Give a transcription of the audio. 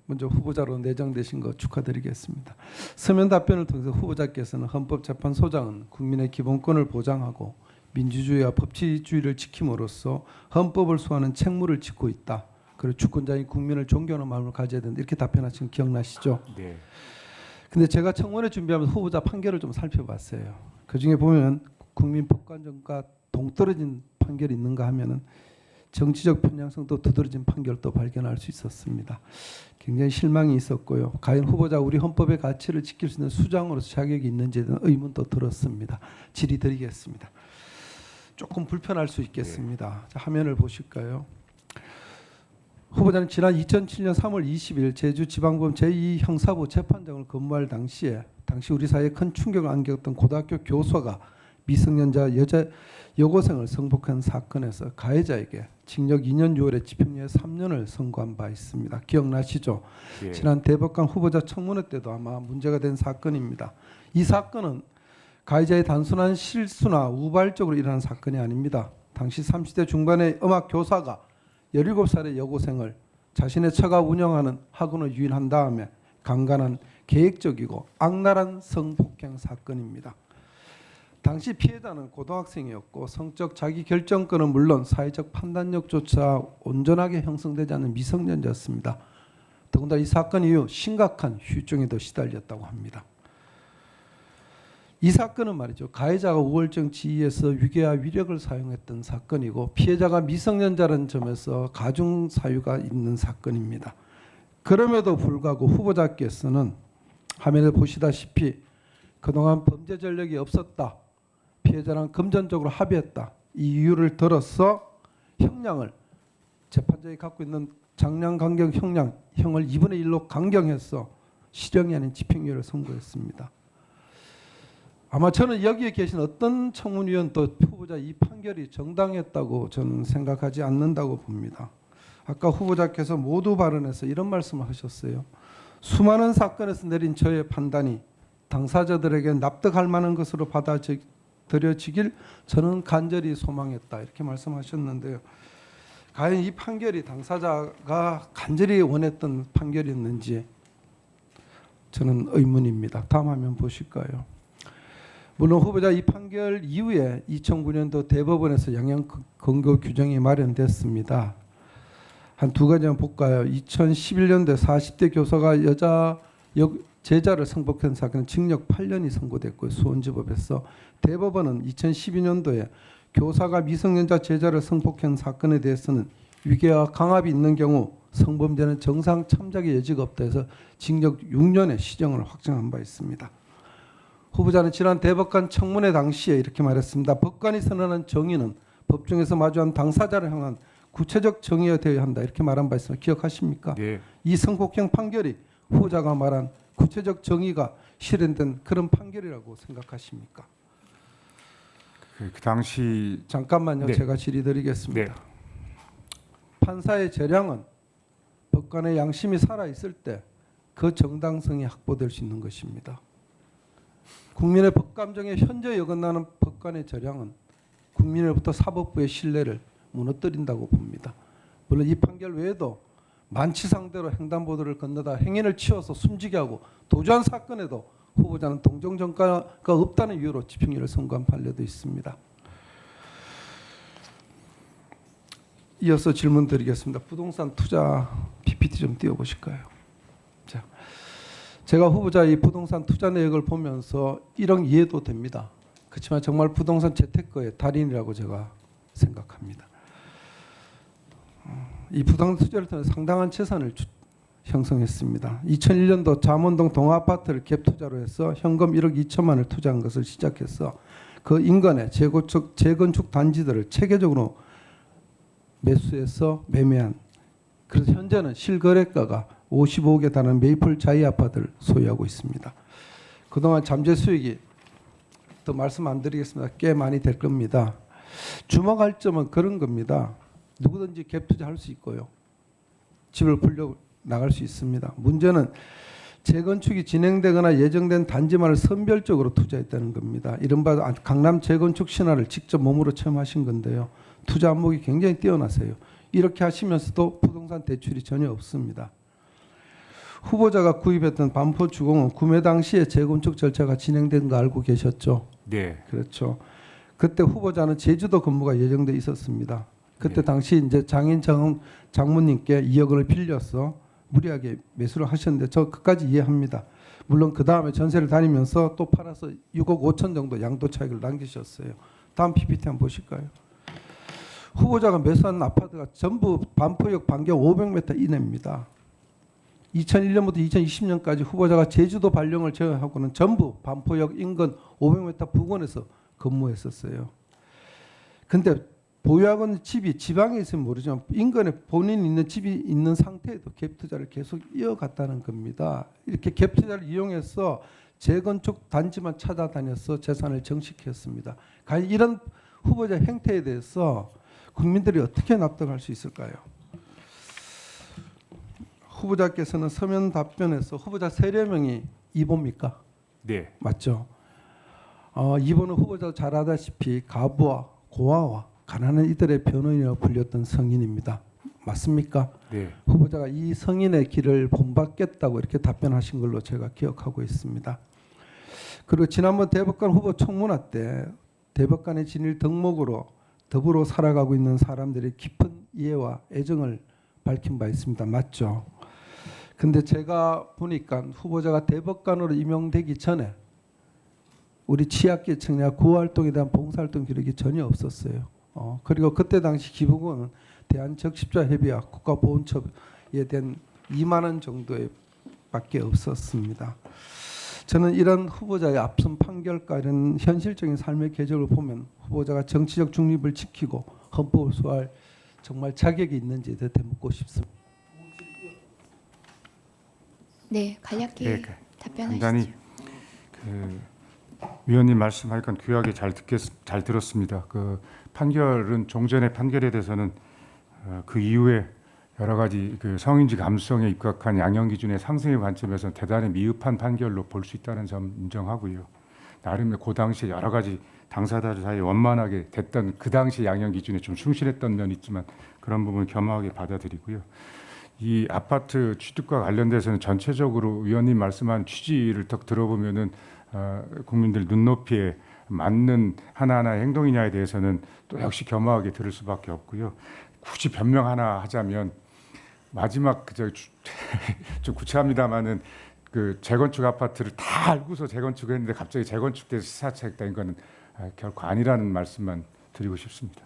먼저 후보자로 내정되신 거 축하드리겠습니다. 서면 답변을 통해서 후보자께서는 헌법재판소장은 국민의 기본권을 보장하고 민주주의와 법치주의를 지킴으로써 헌법을 수호하는 책무를 짓고 있다. 그리고 주권자인 국민을 존경하는 마음을 가져야 된다. 이렇게 답변하신 거 기억나시죠? 네. 근데 제가 청문회 준비하면서 후보자 판결을 좀 살펴봤어요. 그중에 보면 국민 법관정과 동떨어진 판결이 있는가 하면은 정치적 편향성도 두드러진 판결도 발견할 수 있었습니다. 굉장히 실망이 있었고요. 과연 후보자 우리 헌법의 가치를 지킬 수 있는 수장으로서 자격이 있는지에 대한 의문도 들었습니다. 질의드리겠습니다. 조금 불편할 수 있겠습니다. 자, 화면을 보실까요? 후보자는 지난 2007년 3월 20일 제주지방법원 제2형사부 재판장을 근무할 당시 우리 사회에 큰 충격을 안겼던 고등학교 교사가 미성년자 여고생을 성폭행 사건에서 가해자에게 징역 2년 6월에 집행유예 3년을 선고한 바 있습니다. 기억나시죠? 예. 지난 대법관 후보자 청문회 때도 아마 문제가 된 사건입니다. 이 사건은 가해자의 단순한 실수나 우발적으로 일어난 사건이 아닙니다. 당시 30대 중반의 음악 교사가 17살의 여고생을 자신의 처가 운영하는 학원을 유인한 다음에 강간한 계획적이고 악랄한 성폭행 사건입니다. 당시 피해자는 고등학생이었고 성적 자기 결정권은 물론 사회적 판단력조차 온전하게 형성되지 않은 미성년자였습니다. 더군다나 이 사건 이후 심각한 후유증에도 시달렸다고 합니다. 이 사건은 말이죠. 가해자가 우월적 지위에서 위계와 위력을 사용했던 사건이고 피해자가 미성년자라는 점에서 가중 사유가 있는 사건입니다. 그럼에도 불구하고 후보자께서는 화면에 보시다시피 그동안 범죄 전력이 없었다. 피해자랑 금전적으로 합의했다. 이 이유를 들어서 형량을 재판장이 갖고 있는 장량 강경 형을 2분의 1로 강경해서 실형이 아닌 집행유예를 선고했습니다. 아마 저는 여기에 계신 어떤 청문위원도 후보자 이 판결이 정당했다고 저는 생각하지 않는다고 봅니다. 아까 후보자께서 모두 발언에서 이런 말씀을 하셨어요. 수많은 사건에서 내린 저의 판단이 당사자들에게 납득할 만한 것으로 받아들여지길 저는 간절히 소망했다. 이렇게 말씀하셨는데요. 과연 이 판결이 당사자가 간절히 원했던 판결이었는지 저는 의문입니다. 다음 화면 보실까요? 물론 후보자 이 판결 이후에 2009년도 대법원에서 양형 근거 규정이 마련됐습니다. 한 두 가지만 볼까요? 2011년도에 40대 교사가 여자 제자를 성폭행 사건은 징역 8년이 선고됐고요. 수원지법에서 대법원은 2012년도에 교사가 미성년자 제자를 성폭행 사건에 대해서는 위계와 강압이 있는 경우 성범죄는 정상 참작의 여지가 없다 해서 징역 6년의 시정을 확정한 바 있습니다. 후보자는 지난 대법관 청문회 당시에 이렇게 말했습니다. 법관이 선언한 정의는 법정에서 마주한 당사자를 향한 구체적 정의가 되어야 한다. 이렇게 말한 바 있습니다. 기억하십니까? 네. 이 성폭행 판결이 후보자가 말한 구체적 정의가 실현된 그런 판결이라고 생각하십니까? 그 당시 잠깐만요. 네. 제가 질의드리겠습니다. 네. 판사의 재량은 법관의 양심이 살아있을 때 그 정당성이 확보될 수 있는 것입니다. 국민의 법감정에 현저히 어긋나는 법관의 재량은 국민으로부터 사법부의 신뢰를 무너뜨린다고 봅니다. 물론 이 판결 외에도 만치 상대로 횡단보도를 건너다 행인을 치워서 숨지게 하고 도주한 사건에도 후보자는 동정정가가 없다는 이유로 집행유예를 선고한 판례도 있습니다. 이어서 질문 드리겠습니다. 부동산 투자 PPT 좀 띄워보실까요? 자, 제가 후보자 이 부동산 투자 내역을 보면서 1억 이해도 됩니다. 그렇지만 정말 부동산 재테크의 달인이라고 제가 생각합니다. 이 부동산 투자를 통해 상당한 재산을 형성했습니다. 2001년도 잠원동 동아파트를 갭 투자로 해서 현금 1억 2천만을 투자한 것을 시작해서 그 인근의 재건축 단지들을 체계적으로 매수해서 매매한, 그래서 현재는 실거래가가 55억에 달하는 메이플 자이 아파트를 소유하고 있습니다. 그동안 잠재 수익이 더 말씀 안 드리겠습니다. 꽤 많이 될 겁니다. 주목할 점은 그런 겁니다. 누구든지 갭 투자할 수 있고요. 집을 불려 나갈 수 있습니다. 문제는 재건축이 진행되거나 예정된 단지만을 선별적으로 투자했다는 겁니다. 이른바 강남 재건축 신화를 직접 몸으로 체험하신 건데요. 투자 안목이 굉장히 뛰어나세요. 이렇게 하시면서도 부동산 대출이 전혀 없습니다. 후보자가 구입했던 반포주공은 구매 당시에 재건축 절차가 진행된 거 알고 계셨죠? 네. 그렇죠. 그때 후보자는 제주도 근무가 예정돼 있었습니다. 그때 네. 당시 이제 장모님께 2억 원을 빌려서 무리하게 매수를 하셨는데 저 그까지 이해합니다. 물론 그 다음에 전세를 다니면서 또 팔아서 6억 5천 정도 양도 차익을 남기셨어요. 다음 PPT 한번 보실까요? 후보자가 매수한 아파트가 전부 반포역 반경 500m 이내입니다. 2001년부터 2020년까지 후보자가 제주도 발령을 제외하고는 전부 반포역 인근 500m 부근에서 근무했었어요. 근데 보유하고 있는 집이 지방에 있으면 모르지만 인근에 본인 있는 집이 있는 상태에도 갭 투자를 계속 이어갔다는 겁니다. 이렇게 갭 투자를 이용해서 재건축 단지만 찾아다녀서 재산을 정식했습니다. 과연 이런 후보자 행태에 대해서 국민들이 어떻게 납득할 수 있을까요? 후보자께서는 서면 답변에서 후보자 세례 명이 2보입니까? 네. 맞죠? 2번은 후보자 잘 아다시피 가부와 고아와 가난한 이들의 변호인이라고 불렸던 성인입니다. 맞습니까? 네. 후보자가 이 성인의 길을 본받겠다고 이렇게 답변하신 걸로 제가 기억하고 있습니다. 그리고 지난번 대법관 후보 청문회 때 대법관의 진일 덕목으로 더불어 살아가고 있는 사람들의 깊은 이해와 애정을 밝힌 바 있습니다. 맞죠? 근데 제가 보니까 후보자가 대법관으로 임명되기 전에 우리 취약계층이나 구호활동에 대한 봉사활동 기록이 전혀 없었어요. 그리고 그때 당시 기부금은 대한적십자협의와 국가보훈처에 대한 2만 원 정도의 밖에 없었습니다. 저는 이런 후보자의 앞선 판결과 이런 현실적인 삶의 궤적을 보면 후보자가 정치적 중립을 지키고 헌법을 수호할 정말 자격이 있는지에 대해 묻고 싶습니다. 네, 간략히 네, 답변하시죠. 간단히 위원님 말씀하니까 귀하게 잘 들었습니다. 그 판결은 종전의 판결에 대해서는 그 이후에 여러 가지 그 성인지 감수성에 입각한 양형 기준의 상승의 관점에서 대단히 미흡한 판결로 볼 수 있다는 점 인정하고요. 나름의 그 당시에 여러 가지 당사자들 사이에 원만하게 됐던 그 당시 양형 기준에 좀 충실했던 면이 있지만 그런 부분을 겸허하게 받아들이고요. 이 아파트 취득과 관련돼서는 전체적으로 위원님 말씀한 취지를 딱 들어보면은 국민들 눈높이에 맞는 하나하나의 행동이냐에 대해서는 또 역시 겸허하게 들을 수밖에 없고요. 굳이 변명 하나 하자면 마지막 좀 구체합니다만은 그 재건축 아파트를 다 알고서 재건축했는데 갑자기 재건축돼서 시사차익 된 거는 결코 아니라는 말씀만 드리고 싶습니다.